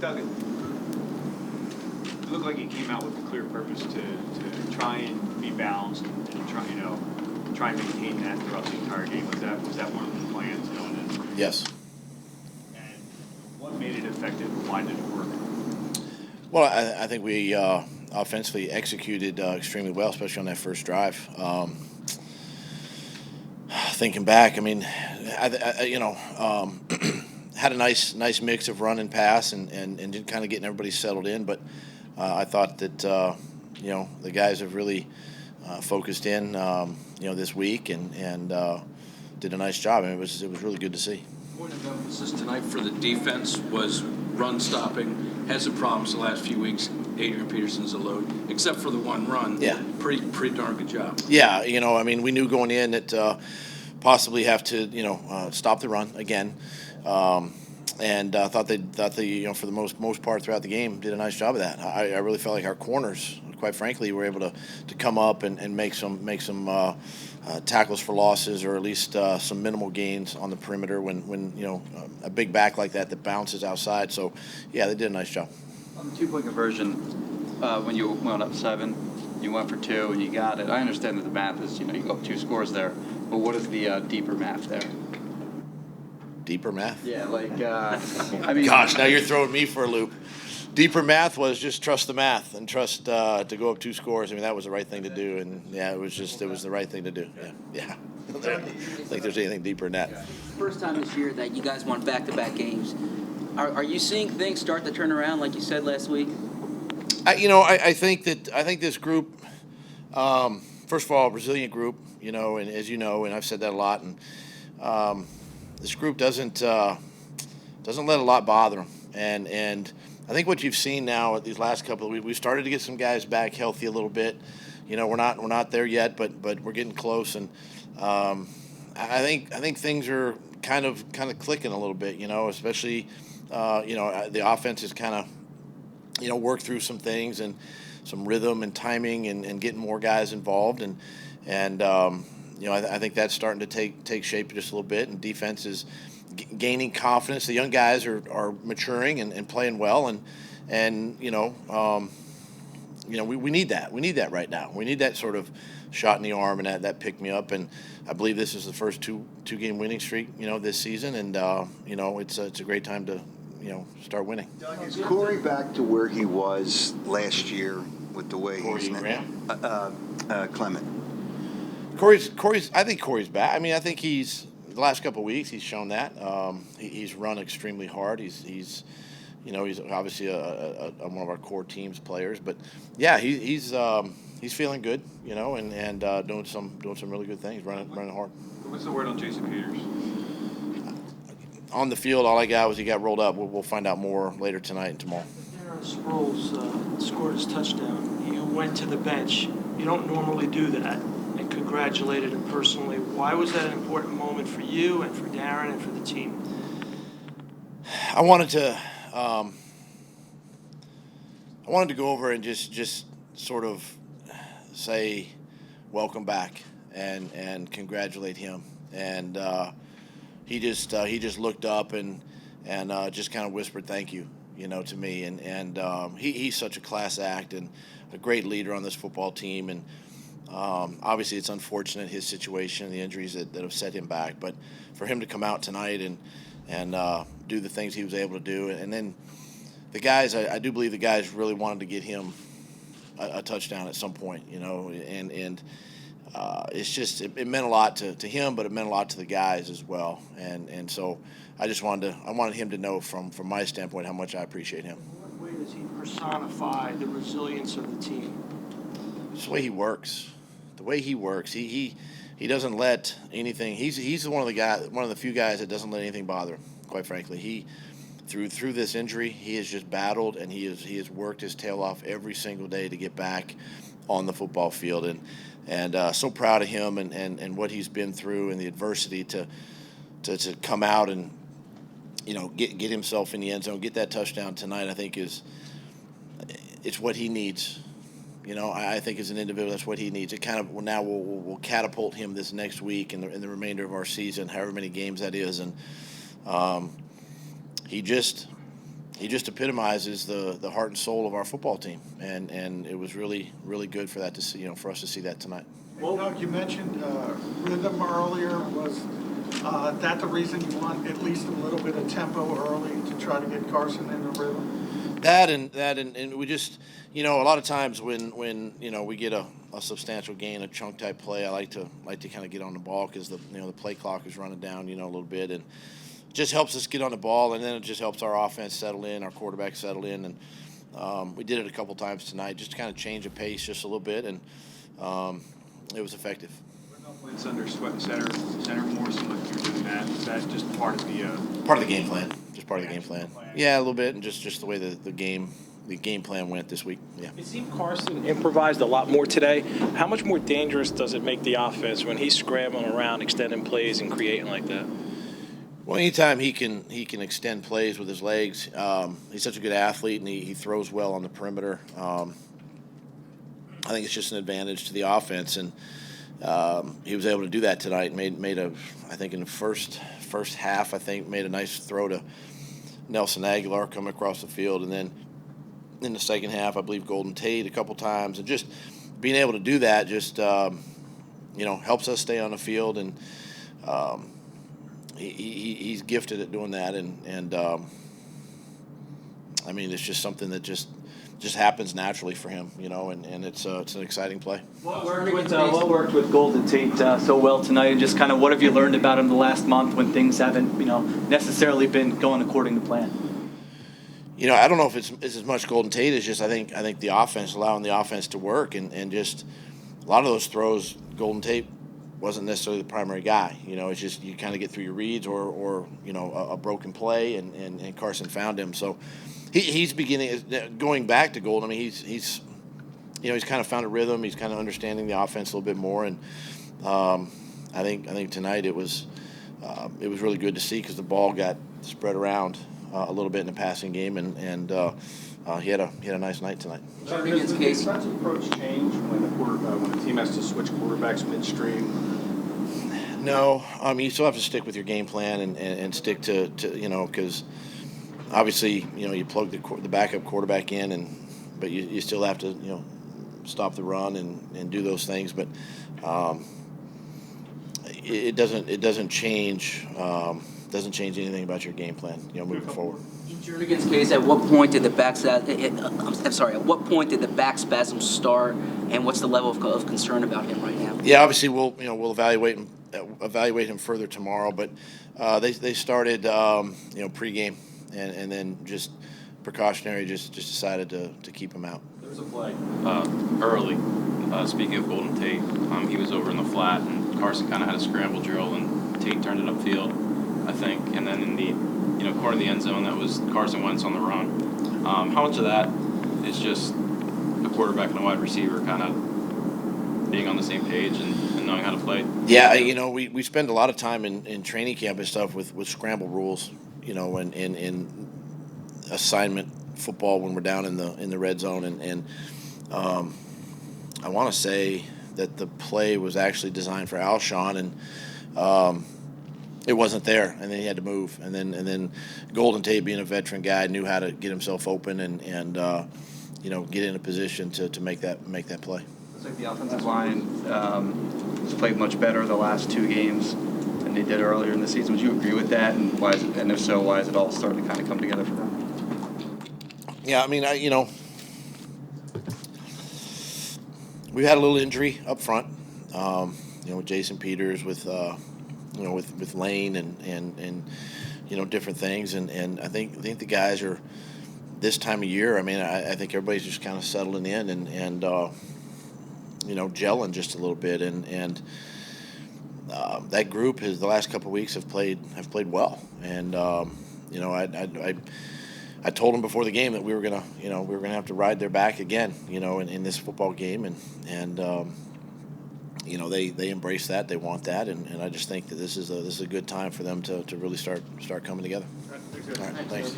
Doug, it looked like he came out with a clear purpose to try and be balanced and try and maintain that throughout the entire game. Was that one of the plans going in? Yes. And what made it effective? Why did it work? Well, I think we offensively executed extremely well, especially on that first drive. Thinking back, I mean, had a nice mix of run and pass and kind of getting everybody settled in. But I thought that the guys have really focused in this week and did a nice job. I mean, it was really good to see. Point of emphasis tonight for the defense was run stopping. Has some problems the last few weeks. Adrian Peterson's a load, except for the one run. Yeah. Pretty darn good job. Yeah, I mean, we knew going in that possibly have to, stop the run again. And thought they for the most part throughout the game did a nice job of that. I really felt like our corners, quite frankly, were able to come up and make some tackles for losses, or at least some minimal gains on the perimeter when a big back like that bounces outside. So yeah, they did a nice job. On the 2-point conversion, when you went up 7, you went for 2 and you got it. I understand that the math is you go up 2 scores there, but what is the deeper math there? Deeper math? Yeah, I mean. Gosh, now you're throwing me for a loop. Deeper math was just trust the math and trust to go up 2 scores. I mean, that was the right thing to do, and yeah, it was the right thing to do. Yeah. I don't think there's anything deeper than that. First time this year that you guys won back-to-back games. Are you seeing things start to turn around like you said last week? I think this group, first of all, a resilient group, and as you know, and I've said that a lot, and this group doesn't let a lot bother them, and I think what you've seen now these last couple of weeks, we've started to get some guys back healthy a little bit. We're not there yet, but we're getting close, and I think things are kind of clicking a little bit, especially the offense is kind of worked through some things and some rhythm and timing and getting more guys involved, and I think that's starting to take shape just a little bit, and defense is gaining confidence. The young guys are maturing and playing well, and we need that. We need that right now. We need that sort of shot in the arm and that pick me up. And I believe this is the first two game winning streak this season, and it's a great time to start winning. Doug, is Corey back to where he was last year with the way he's Clement? Corey's. I think Corey's back. I mean, I think the last couple of weeks he's shown that. He's run extremely hard. He's obviously one of our core team's players. But yeah, he's feeling good. And doing some really good things, running hard. What's the word on Jason Peters? On the field, all I got was he got rolled up. We'll find out more later tonight and tomorrow. Darren Sproles scored his touchdown. You went to the bench. You don't normally do that, and congratulated him personally. Why was that an important moment for you and for Darren and for the team? I wanted to go over and just sort of say welcome back and congratulate him. And he just looked up and just kind of whispered thank you, to me. And he's such a class act and a great leader on this football team. And obviously it's unfortunate, his situation, the injuries that have set him back. But for him to come out tonight and do the things he was able to do, and then the guys, I do believe the guys really wanted to get him a touchdown at some point, and it's just it meant a lot to him, but it meant a lot to the guys as well, and so I wanted him to know from my standpoint how much I appreciate him. In what way does he personify the resilience of the team? It's the way he works. The way he works, he doesn't let anything. He's one of the few guys that doesn't let anything bother him. Quite frankly, he through this injury, he has just battled, and he has worked his tail off every single day to get back on the football field, and so proud of him and what he's been through and the adversity to come out and get himself in the end zone, get that touchdown tonight. I think it's what he needs. I think as an individual, that's what he needs. It kind of now will catapult him this next week and the remainder of our season, however many games that is, and he just he just epitomizes the heart and soul of our football team, and it was really good for that to see, for us to see that tonight. Well, Doug, you mentioned rhythm earlier. Was that the reason you want at least a little bit of tempo early to try to get Carson in the rhythm? That and we just, a lot of times when we get a substantial gain, a chunk type play, I like to kind of get on the ball because the play clock is running down, a little bit, and it just helps us get on the ball, and then it just helps our offense settle in, our quarterback settle in, and we did it a couple times tonight, just to kind of change the pace just a little bit, and it was effective. It's under center more, seemed like you're doing that. Is that just part of the game plan? Just part of the game plan. Yeah, a little bit, and just the way the game plan went this week. Yeah. It seemed Carson improvised a lot more today. How much more dangerous does it make the offense when he's scrambling around, extending plays, and creating like that? Well, anytime he can extend plays with his legs, he's such a good athlete, and he throws well on the perimeter. I think it's just an advantage to the offense, and he was able to do that tonight. I think in the first half, made a nice throw to Nelson Aguilar coming across the field, and then in the second half, I believe Golden Tate a couple times, and just being able to do that just helps us stay on the field, and he's gifted at doing that, and I mean, it's just something that just happens naturally for him, and it's an exciting play. What worked with Golden Tate so well tonight, and just kind of what have you learned about him the last month when things haven't, necessarily been going according to plan? I don't know if it's as much Golden Tate as just I think the offense, allowing the offense to work, and just a lot of those throws, Golden Tate wasn't necessarily the primary guy. It's just you kind of get through your reads or a broken play, and Carson found him. So he's going back to Golden. I mean, he's kind of found a rhythm. He's kind of understanding the offense a little bit more, and I think tonight it was really good to see because the ball got spread around a little bit in the passing game, and he had a nice night tonight. Does the defensive approach change when the team has to switch quarterbacks midstream? No, you still have to stick with your game plan and stick to because obviously you plug the backup quarterback in, but you still have to stop the run and do those things, but it doesn't change anything about your game plan moving forward. In Jernigan's case, at what point did the back spasm start, and what's the level of concern about him right now? Yeah, obviously we'll evaluate him further tomorrow, but they started pregame and then just precautionary just decided to keep him out. There was a play early. Speaking of Golden Tate, he was over in the flat, and Carson kind of had a scramble drill, and Tate turned it upfield, I think, and then in the corner of the end zone, that was Carson Wentz on the run. How much of that is just a quarterback and a wide receiver kind of being on the same page and knowing how to play? Yeah, we spend a lot of time in training camp and stuff with scramble rules, and in assignment football when we're down in the red zone, and I want to say that the play was actually designed for Alshon, and it wasn't there, and then he had to move, and then Golden Tate, being a veteran guy, knew how to get himself open and get in a position to make that play. Looks like the offensive line has played much better the last two games than they did earlier in the season. Would you agree with that? And why is it? And if so, why is it all starting to kind of come together for them? Yeah, I mean, we've had a little injury up front, with Jason Peters, with Lane and different things, and I think the guys are this time of year. I mean, I think everybody's just kind of settling in and gelling just a little bit, and that group has the last couple of weeks have played well, and I told them before the game that we were gonna have to ride their back again, in this football game, and they embrace that, they want that, and I just think that this is a good time for them to really start coming together. All right, thanks.